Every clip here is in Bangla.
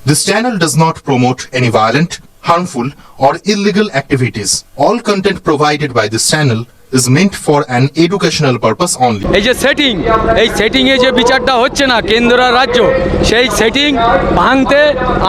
This channel does not promote any violent, harmful, or illegal activities. All content provided by this channel is meant for an educational purpose only. এই যে সেটিং এ যে বিচারটা হচ্ছে না কেন্দ্র আর রাজ্য, সেই সেটিং ভাঙতে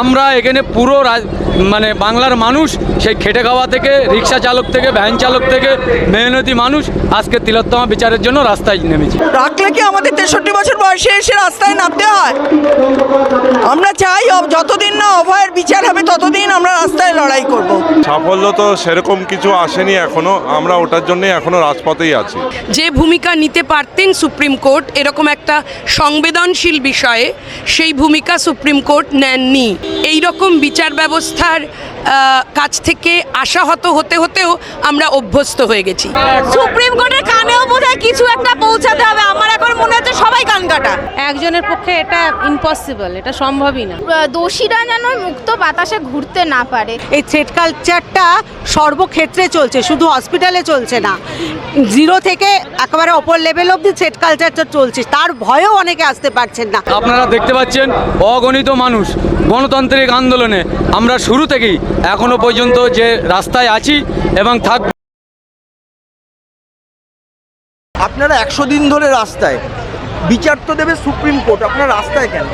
আমরা এখানে পুরো মানে বাংলার মানুষ, সেই খেটে খাওয়া থেকে রিক্সা চালক থেকে ভ্যান চালক থেকে মেহনতি মানুষ আজকে তিলোত্তমা বিচারের জন্য রাস্তায় নেমেছে। রাখলে কি আমাদের 63 বছর বয়সে এসে রাস্তায় নামতে হয়? আমরা চাই যতদিন না অভয়ের বিচার হবে ততদিন আমরা রাস্তায় লড়াই করব। সাফল্য তো সেরকম কিছু আসেনি এখনো, আমরা ওটার জন্যই এখনো রাজপথেই আছি। যে ভূমিকা নিতে পারতেন সুপ্রিম কোর্ট এরকম একটা সংবেদনশীল বিষয়ে, সেই ভূমিকা সুপ্রিম কোর্ট নেননি। এই রকম বিচার ব্যবস্থার কাছ থেকে আশাহত হতেও আমরা অভ্যস্ত হয়ে গেছি। সুপ্রিম কোর্টের কানেও বোধহয় কিছু একটা পৌঁছাতে হবে। আমার এখন মনে হচ্ছে সবাই কান কাটা। একজনের পক্ষে এটা ইম্পসিবল, এটা সম্ভবই না। দোষীরা যেন মুক্ত বাতাসে ঘুরতে না পারে। এই থ্রেড কালচারটা সর্বক্ষেত্রে চলছে, শুধু হসপিটালে চলছে না, জিরো থেকে একেবারে অপর লেভেল অবধি থ্রেড কালচারটা চলছে। তার ভয়েও অনেকে আসতে পারছেন না। আপনারা দেখতে পাচ্ছেন অগণিত মানুষ গণতান্ত্রিক আন্দোলনে আমরা শুরু থেকেই এখনো পর্যন্ত যে রাস্তায় আছি এবং থাকব। আপনারা 100 দিন ধরে রাস্তায়, বিচার তো দেবে সুপ্রিম কোর্ট, আপনারা রাস্তায় কেন?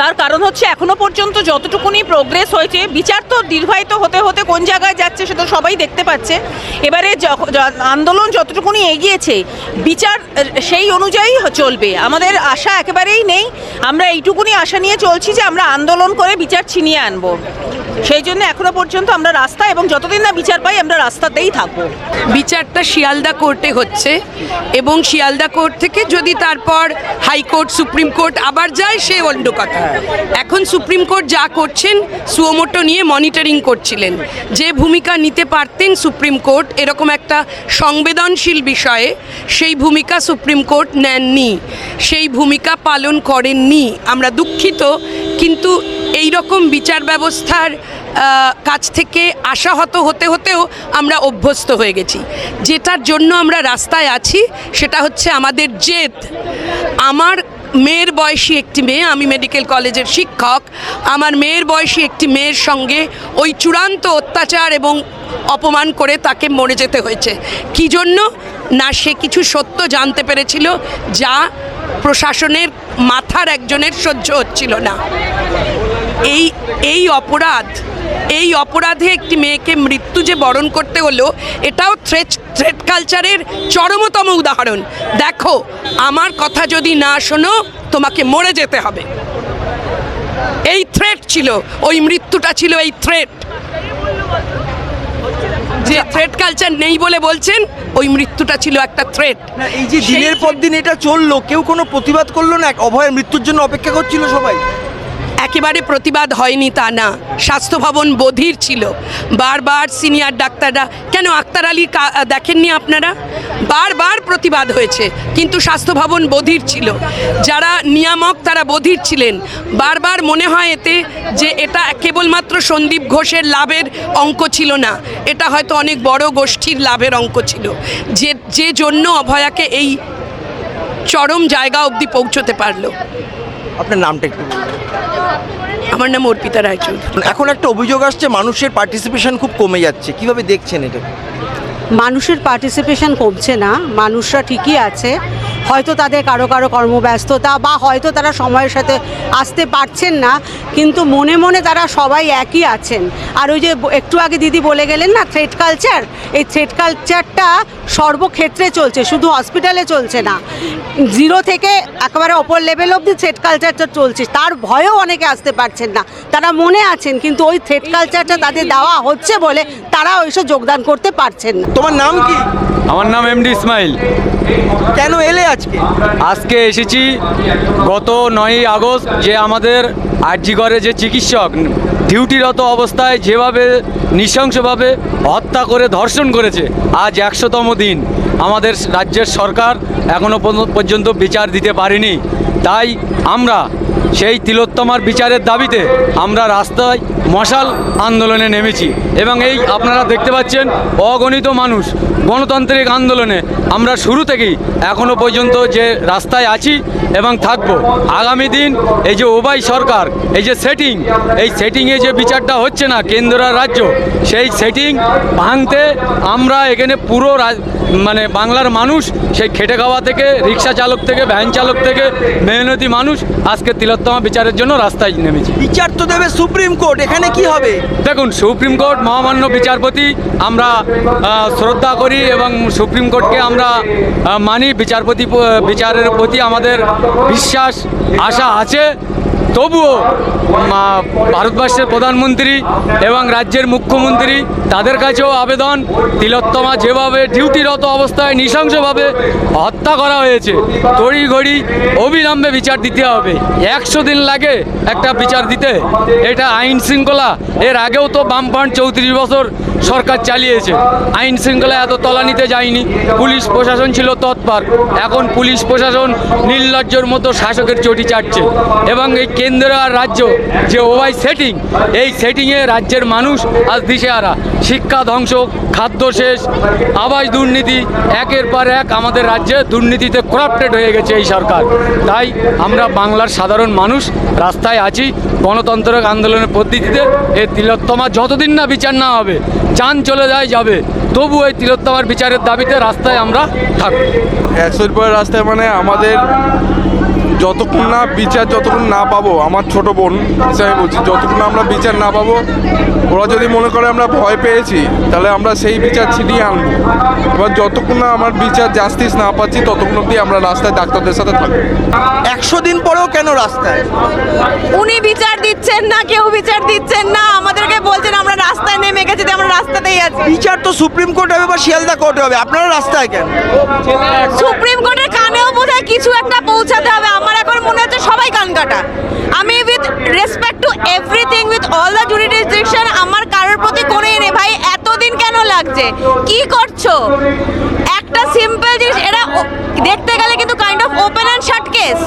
তার কারণ হচ্ছে এখনো পর্যন্ত যতটুকুনি প্রোগ্রেস হয়েছে, বিচার তো দীর্ঘায়িত হতে হতে কোন জায়গায় যাচ্ছে সেটা সবাই দেখতে পাচ্ছে। এবারে আন্দোলন যতটুকুনি এগিয়েছে, বিচার সেই অনুযায়ী চলবে। আমাদের আশা একেবারেই নেই। আমরা এইটুকুনি আশা নিয়ে চলছি যে আমরা আন্দোলন করে বিচার ছিনিয়ে আনবো। সেই জন্য এখনো পর্যন্ত আমরা রাস্তা, এবং যতদিন না বিচার পাই আমরা রাস্তাতেই থাকবো। বিচারটা শিয়ালদা কোর্টে হচ্ছে এবং শিয়ালদা কোর্ট থেকে যদি তারপর হাইকোর্ট সুপ্রিম কোর্ট আবার যায় সে অন্য কথা। এখন সুপ্রিম কোর্ট যা করছেন সুমোটো নিয়ে মনিটরিং করছিলেন। যে ভূমিকা নিতে পারতেন সুপ্রিম কোর্ট এরকম একটা সংবেদনশীল বিষয়ে, সেই ভূমিকা সুপ্রিম কোর্ট নেননি, সেই ভূমিকা পালন করেননি। আমরা দুঃখিত, কিন্তু এই রকম বিচার ব্যবস্থার কাছ থেকে আশাহত হতেও আমরা অভ্যস্ত হয়ে গেছি। যেটার জন্য আমরা রাস্তায় আছি সেটা হচ্ছে আমাদের জেদ। আমার মেয়ের বয়সী একটি মেয়ে, আমি মেডিকেল কলেজের শিক্ষক, আমার মেয়ের বয়সী একটি মেয়ের সঙ্গে ওই চূড়ান্ত অত্যাচার এবং অপমান করে তাকে মরে যেতে হয়েছে। কী জন্য না, সে কিছু সত্য জানতে পেরেছিল যা প্রশাসনের মাথার একজনের সহ্য হচ্ছিল না। এই অপরাধে একটি মেয়েকে মৃত্যু যে বরণ করতে হলো, এটাও থ্রেড কালচারের চরমতম উদাহরণ। দেখো, আমার কথা যদি না শোনো তোমাকে মরে যেতে হবে, এই থ্রেট ছিল, ওই মৃত্যুটা ছিল এই থ্রেট। যে থ্রেড কালচার নেই বলে বলছেন, ওই মৃত্যুটা ছিল একটা থ্রেট। এই যে দিনের পর দিন এটা চললো, কেউ কোনো প্রতিবাদ করলো না? অভয়ের মৃত্যুর জন্য অপেক্ষা করছিল সবাই। একেবারে প্রতিবাদ হয়নি তা না, স্বাস্থ্য ভবন বধির ছিল। বারবার সিনিয়র ডাক্তাররা, কেন আক্তার আলী দেখেননি আপনারা? বারবার প্রতিবাদ হয়েছে, কিন্তু স্বাস্থ্য ভবন বধির ছিল। যারা নিয়ামক তারা বধির ছিলেন। বারবার মনে হয় এতে যে এটা কেবলমাত্র সন্দীপ ঘোষের লাভের অঙ্ক ছিল না, এটা হয়তো অনেক বড় গোষ্ঠীর লাভের অঙ্ক ছিল, যে জন্য অভয়াকে এই চরম জায়গা অবধি পৌঁছতে পারলো। আপনার নামটা একটু? আমার নাম অর্পিতা রায়চৌধুরী। এখন একটা অভিযোগ আসছে মানুষের পার্টিসিপেশন খুব কমে যাচ্ছে, কিভাবে দেখছেন এটা? মানুষের পার্টিসিপেশন কমছে না, মানুষরা ঠিকই আছে। হয়তো তাদের কারো কর্মব্যস্ততা, বা হয়তো তারা সময়ের সাথে আসতে পারছেন না, কিন্তু মনে মনে তারা সবাই একই আছেন। আর ওই যে একটু আগে দিদি বলে গেলেন না থ্রেড কালচার, এই থ্রেড কালচারটা সর্বক্ষেত্রে চলছে, শুধু হসপিটালে চলছে না, জিরো থেকে একেবারে অপর লেভেল অবধি থ্রেড কালচারটা চলছে। তার ভয়েও অনেকে আসতে পারছেন না, তারা মনে আছেন, কিন্তু ওই থ্রেড কালচারটা তাদের দেওয়া হচ্ছে বলে তারা ওইসব যোগদান করতে পারছেন না। তোমার নাম কি? আমার নাম এমডি ইসমাইল। কেন এলে আজকে? আজকে এসেছি গত 9ই আগস্ট, যে আমাদের আরজিকরে যে চিকিৎসক ডিউটিরত অবস্থায় যেভাবে নৃশংসভাবে হত্যা করে ধর্ষণ করেছে, আজ 100তম দিন। আমাদের রাজ্যের সরকার এখনও পর্যন্ত বিচার দিতে পারেনি। তাই আমরা সেই তিলোত্তমার বিচারের দাবিতে আমরা রাস্তায় মশাল আন্দোলনে নেমেছি এবং এই আপনারা দেখতে পাচ্ছেন অগণিত মানুষ গণতান্ত্রিক আন্দোলনে আমরা শুরু থেকেই এখনো পর্যন্ত যে রাস্তায় আছি এবং থাকবো। আগামী দিন এই যে ওবাই সরকার এই যে এই সেটিংয়ে যে বিচারটা হচ্ছে না কেন্দ্র আর রাজ্য, সেই সেটিং ভাঙতে আমরা এখানে পুরো মানে বাংলার মানুষ সেই খেটে খাওয়া থেকে রিক্সা চালক থেকে ভ্যান চালক থেকে মেহনতি মানুষ আজকে তিলোত্তমা বিচারের জন্য রাস্তায় নেমেছি। বিচার তো দেবে সুপ্রিম কোর্ট, এখানে কি হবে? দেখুন, সুপ্রিম কোর্ট মহামান্য বিচারপতি আমরা শ্রদ্ধা করি এবং সুপ্রিম কোর্টকে আমরা মানি। বিচারের প্রতি আমাদের বিশ্বাস আশা আছে। তবুও ভারতবর্ষের প্রধানমন্ত্রী এবং রাজ্যের মুখ্যমন্ত্রী তাদের কাছেও আবেদন, তিলোত্তমা যেভাবে ডিউটিরত অবস্থায় নৃশংসভাবে হত্যা করা হয়েছে তড়িঘড়ি অবিলম্বে বিচার দিতে হবে। 100 দিন লাগে একটা বিচার দিতে, এটা আইন শৃঙ্খলা। এর আগেও তো বামফ্রন্ট 34 বছর সরকার চালিয়েছে, আইন শৃঙ্খলা এত তলানিতে যায়নি। পুলিশ প্রশাসন ছিল তৎপর, এখন পুলিশ প্রশাসন নির্লজ্জর মতো শাসকের চটি চাটছে। এবং এই কেন্দ্র আর রাজ্য যে ওয়াই এই সেটিংয়ে রাজ্যের মানুষ আজ দিশেহারা। শিক্ষা ধ্বংস, খাদ্য শেষ, আবাস দুর্নীতি, একের পর এক আমাদের রাজ্যে দুর্নীতিতে করাপ্টেড হয়ে গেছে এই সরকার। তাই আমরা বাংলার সাধারণ মানুষ রাস্তায় আছি গণতান্ত্রিক আন্দোলনের পদ্ধতিতে। এই তিলোত্তমা যতদিন না বিচার না হবে, জান চলে যাবে, তবু এই তিলোত্তমার বিচারের দাবিতে রাস্তায় আমরা থাকব। 100 পরের রাস্তায় মানে আমাদের যতক্ষণ না বিচার না পাবো, আমার ছোট বোন হিসাবে বলছি, যতক্ষণ আমরা বিচার না পাবো, ওরা যদি মনে করে আমরা ভয় পেয়েছি তাহলে আমরা সেই বিচার ছিনিয়ে আনবো। এবার যতক্ষণ না আমার বিচার জাস্টিস না পাচ্ছি ততক্ষণ অবধি আমরা রাস্তায় ডাক্তারদের সাথে থাকবো। 100 দিন পরেও কেন রাস্তায়? উনি বিচার দিচ্ছেন না, কেউ বিচার দিচ্ছেন না, আমাদেরকে বলছেন আমরা রাস্তায় নেমে গেছি, আমরা রাস্তাতেই আছি। বিচার তো সুপ্রিম কোর্ট হবে বা শিয়ালদা কোর্টে হবে, আপনারা রাস্তায় কেন? সুপ্রিম কোর্টের কানেও বোধহয় কিছু একটা পৌঁছাতে হবে। আমার এখন মনে হচ্ছে সবাই কান কাটা। আমি with respect to everything, with all the jurisdiction, আমার কারোর প্রতি কোনোই নেই। ভাই এতদিন কেন লাগছে? কি করছো? একটা সিম্পল জিনিস, এরা দেখতে গেলে কিন্তু kind of open and shut case.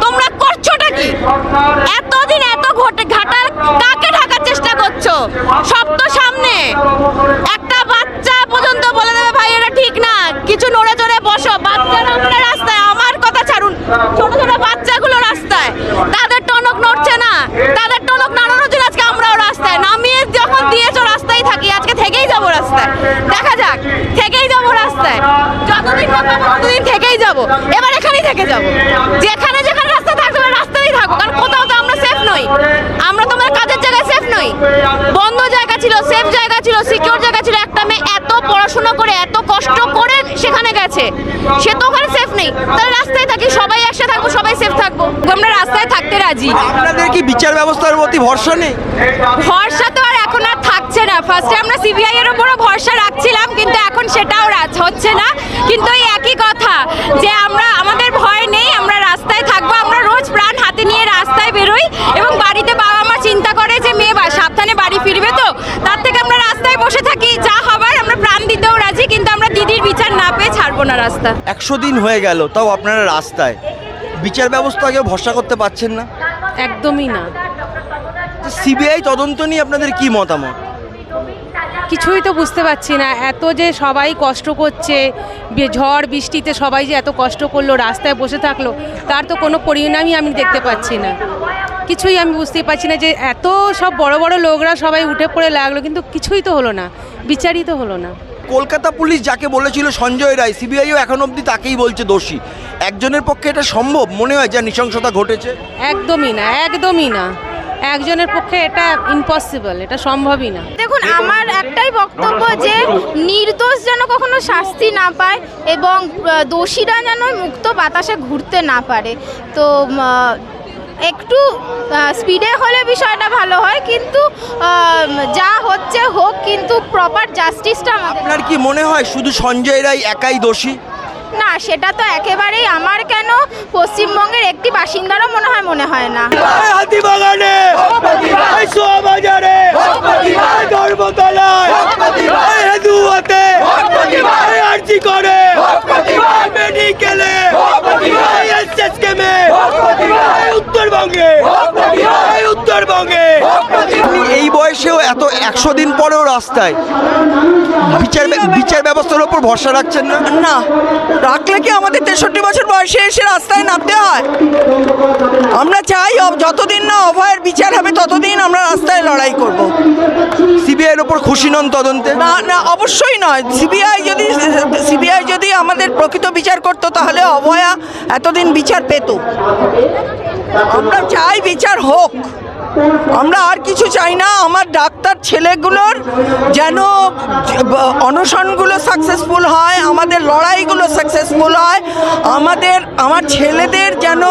তোমরা করছোটা কি? এতদিন এত ঘাটাল কাকে ঢাকার চেষ্টা করছো? সব তো সামনে। একটা বাচ্চা পর্যন্ত বলে দেবে ভাই এটা ঠিক না, কিছু নড়ে চড়ে বসো। বাচ্চারা আমরা রাস্তায়, আমার কথা ছাড়ুন, ছোট ছোট বাচ্চাগুলো রাস্তায়, তাদের টনক নড়ছে না, তাদের টনক নাড়ানোর জন্য আজকে আমরাও রাস্তায় নামিয়ে যখন দিয়েছো রাস্তায় থাকি, আজকে থেকেই যাবো রাস্তায়। দেখা যাক, থেকেই যাবো রাস্তায়, যতদিন ততদিন থেকেই যাবো। এবার এখানেই থেকে যাবো, যেখানে যেখানে রাস্তা থাকবে রাস্তাতেই থাকবো, কারণ কোথাও তো আমরা সেফ নই। আমরা তো আমাদের কাজের জায়গায় সেফ নই। বন্ধ জায়গা ছিল, সেফ জায়গা ছিল, সিকিউর জায়গা ছিল। একটা মেয়ে এত পড়াশোনা করে এত কষ্ট করে সেখানে গেছে, সে তো ওখানে সেফ নেই। তাহলে রাস্তায় থাকি, সবাই একসাথে থাকবো, সবাই সেফ থাকবো। আমরা রাস্তায় থাকতে রাজি। আপনাদের কি বিচার ব্যবস্থার প্রতি ভরসা নেই? ভরসা তো আর এখন আর থাকছে না। ফার্স্টে আমরা সিবিআই এর উপরও ভরসা রাখছিলাম, কিন্তু এখন সেটাও হচ্ছে না। কিন্তু এই একই কথা যে আমাদের ভয় নেই, আমরা রাস্তায় থাকবো। আমরা রোজ প্রাণ হাতে নিয়ে রাস্তায় বেরোই এবং বাড়িতে বাবা মা চিন্তা করে যে মেয়ে সাবধানে বাড়ি ফিরবে, তো তার থেকে আমরা রাস্তায় বসে থাকি। যা হবার আমরা প্রাণ দিতেও রাজি, কিন্তু আমরা দিদির বিচার না পেয়ে ছাড়বো না রাস্তা। 100 দিন হয়ে গেল, তাও আপনারা রাস্তায়। বিচার ব্যবস্থাকেও ভরসা করতে পারছেন না? একদমই না। সিবিআই তদন্ত নিয়ে আপনাদের কি মতামত? কিছুই তো বুঝতে পারছি না। এত যে সবাই কষ্ট করছে, ঝড় বৃষ্টিতে সবাই যে এত কষ্ট করলো, রাস্তায় বসে থাকলো, তার তো কোনো পরিণামই আমি দেখতে পাচ্ছি না। কিছুই আমি বুঝতেই পারছি না যে এত সব বড় বড় লোকরা সবাই উঠে পড়ে লাগলো, কিন্তু কিছুই তো হলো না, বিচারই তো হলো না। কলকাতা পুলিশ যাকে বলেছিল সঞ্জয় রায়, সিবিআইও এখন অবধি তাকেই বলছে দোষী। একজনের পক্ষে এটা সম্ভব মনে হয় যা নৃশংসতা ঘটেছে? একদমই না, একদমই না। একজনের পক্ষে এটা ইম্পসিবল, এটা সম্ভবই না। দেখুন, আমার একটাই বক্তব্য যে নির্দোষ যেন কখনো শাস্তি না পায় এবং দোষীরা যেন মুক্ত বাতাসে ঘুরতে না পারে। তো একটু স্পিডে হলে বিষয়টা ভালো হয়, কিন্তু যা হচ্ছে হোক, কিন্তু প্রপার জাস্টিসটা। আপনার কি মনে হয় শুধু সঞ্জয় রায় একাই দোষী? না, সেটা তো একেবারেই আমার কেন পশ্চিমবঙ্গের একটি বাসিন্দারও মনে হয় না। হাতিবাগানে, সোয়াবাজারে, ধর্মতলায়, হেদুয়াতে, আরজি করে, মেডিকেলে, এসএসকেমে, উত্তরবঙ্গে বয়সেও এত 100 দিন পরেও রাস্তায় বিচার ব্যবস্থার ওপর ভরসা রাখছেন না? না, রাখলে কি আমাদের 63 বছর বয়সে এসে রাস্তায় নামতে হয়? আমরা চাই যতদিন না অভয়ের বিচার হবে ততদিন আমরা রাস্তায় লড়াই করব। সিবিআইয়ের ওপর খুশি নন তদন্তে? না না, অবশ্যই নয়। সিবিআই যদি আমাদের প্রকৃত বিচার করতো তাহলে অভয়া এতদিন বিচার পেত। আমরা চাই বিচার হোক, আমরা আর কিছু চাই না। আমার ডাক্তার ছেলেগুলোর যেন অনশনগুলো সাকসেসফুল হয়, আমাদের লড়াইগুলো সাকসেসফুল হয়, আমার ছেলেদের যেন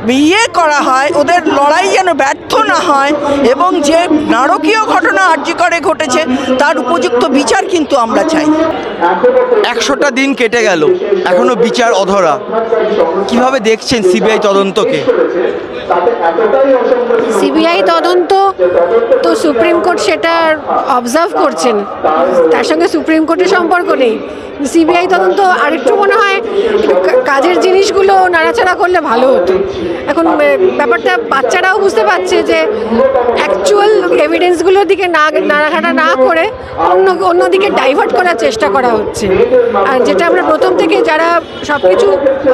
বিয়ে করা হয়, ওদের লড়াই যেন ব্যর্থ না হয়, এবং যে নারকীয় ঘটনা আরজি করে ঘটেছে তার উপযুক্ত বিচার কিন্তু আমরা চাই। 100টা দিন কেটে গেল, এখনো বিচার অধরা। কিভাবে দেখছেন সিবিআই তদন্তকে? সিবিআই তদন্ত তো সুপ্রিম কোর্ট সেটা অবজার্ভ করছেন, তার সঙ্গে সুপ্রিম কোর্টের সম্পর্ক নেই। সিবিআই তদন্ত আরেকটু মনে হয় কাজের জিনিসগুলো নাড়াচাড়া করলে ভালো হতো। এখন ব্যাপারটা বাচ্চারাও বুঝতে পারছে যে অ্যাকচুয়াল এভিডেন্সগুলোর দিকে নাড়াঘাটা না করে অন্যদিকে ডাইভার্ট করার চেষ্টা করা হচ্ছে। আর যেটা আমরা প্রথম থেকে যারা সব কিছু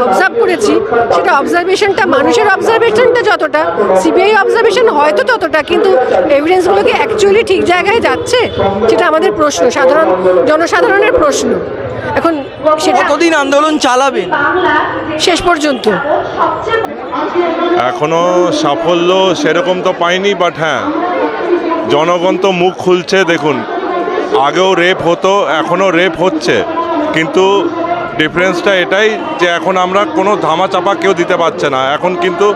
অবজার্ভ করেছি, সেটা অবজারভেশনটা, মানুষের অবজারভেশনটা যতটা, সিবিআই অবজারভেশন হয়তো ততটা, কিন্তু এভিডেন্সগুলোকে অ্যাকচুয়ালি ঠিক জায়গায় যাচ্ছে সেটা আমাদের প্রশ্ন, জনসাধারণের প্রশ্ন। এখন সেটা কতদিন আন্দোলন চালাবেন? শেষ পর্যন্ত। এখনো সাফল্য সেরকম তো পাইনি, বাট হ্যাঁ, জনগণ তো মুখ খুলছে। দেখুন, আগেও রেপ হতো, এখনও রেপ হচ্ছে, কিন্তু ডিফারেন্সটা এটাই যে এখন আমরা কোনো ধামাচাপা কেউ দিতে পারছে না। এখন কিন্তু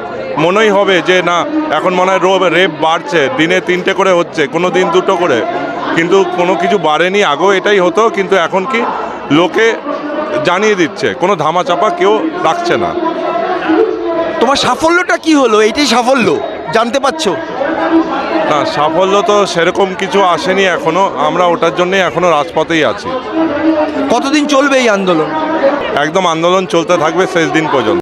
মনেই হবে যে না, এখন মনে হয় রেপ বাড়ছে, দিনে 3টে করে হচ্ছে, কোনো দিন 2টো করে, কিন্তু কোনো কিছু বাড়েনি। আগেও এটাই হতো, কিন্তু এখন কি লোকে জানিয়ে দিচ্ছে, কোনো ধামাচাপা কেউ রাখছে না। তোমার সাফল্যটা কি হলো? এইটাই সাফল্য জানতে পারছো? না, সাফল্য তো সেরকম কিছু আসেনি এখনো, আমরা ওটার জন্যই এখনো রাজপথেই আছি। কতদিন চলবে এই আন্দোলন? একদম আন্দোলন চলতে থাকবে শেষ দিন পর্যন্ত।